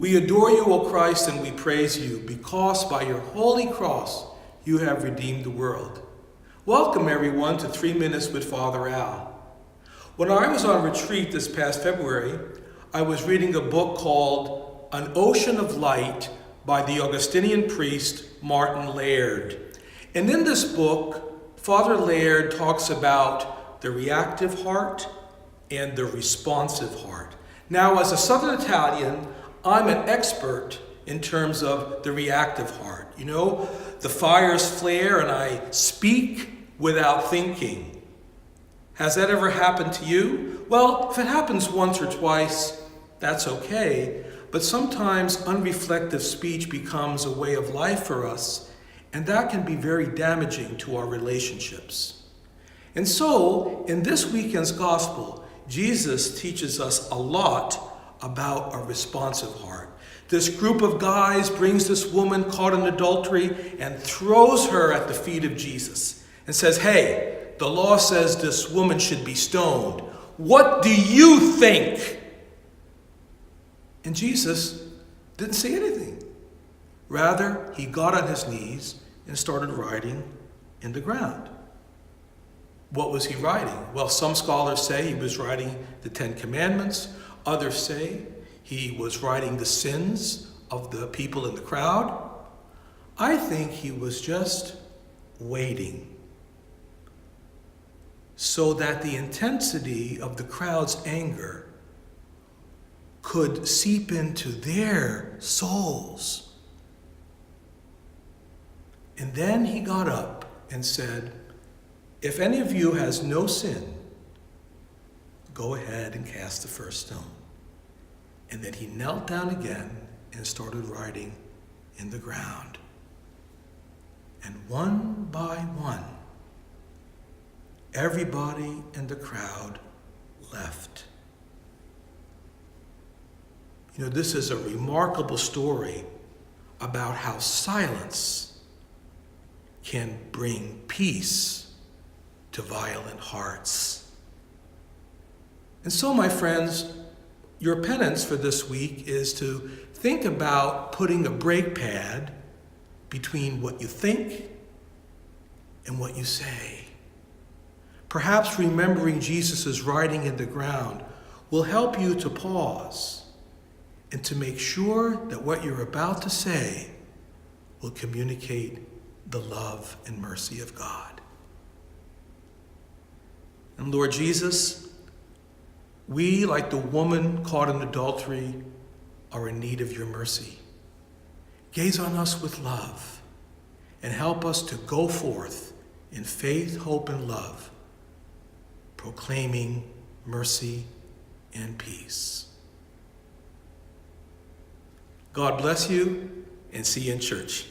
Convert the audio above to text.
We adore you, O Christ, and we praise you, because by your holy cross you have redeemed the world. Welcome, everyone, to 3 Minutes with Father Al. When I was on retreat this past February, I was reading a book called An Ocean of Light by the Augustinian priest Martin Laird. And in this book, Father Laird talks about the reactive heart and the responsive heart. Now, as a Southern Italian, I'm an expert in terms of the reactive heart. You know, the fires flare and I speak without thinking. Has that ever happened to you? Well, if it happens once or twice, that's okay. But sometimes unreflective speech becomes a way of life for us, and that can be very damaging to our relationships. And so, in this weekend's gospel, Jesus teaches us a lot about a responsive heart. This group of guys brings this woman caught in adultery and throws her at the feet of Jesus and says, "Hey, the law says this woman should be stoned. What do you think?" And Jesus didn't say anything. Rather, he got on his knees and started writing in the ground. What was he writing? Well, some scholars say he was writing the 10 Commandments. Others say he was writing the sins of the people in the crowd. I think he was just waiting so that the intensity of the crowd's anger could seep into their souls. And then he got up and said, "If any of you has no sin, go ahead and cast the first stone." And then he knelt down again and started writing in the ground. And one by one, everybody in the crowd left. You know, this is a remarkable story about how silence can bring peace to violent hearts. And so, my friends, your penance for this week is to think about putting a brake pad between what you think and what you say. Perhaps remembering Jesus' writing in the ground will help you to pause and to make sure that what you're about to say will communicate the love and mercy of God. And Lord Jesus, we, like the woman caught in adultery, are in need of your mercy. Gaze on us with love and help us to go forth in faith, hope, and love, proclaiming mercy and peace. God bless you, and see you in church.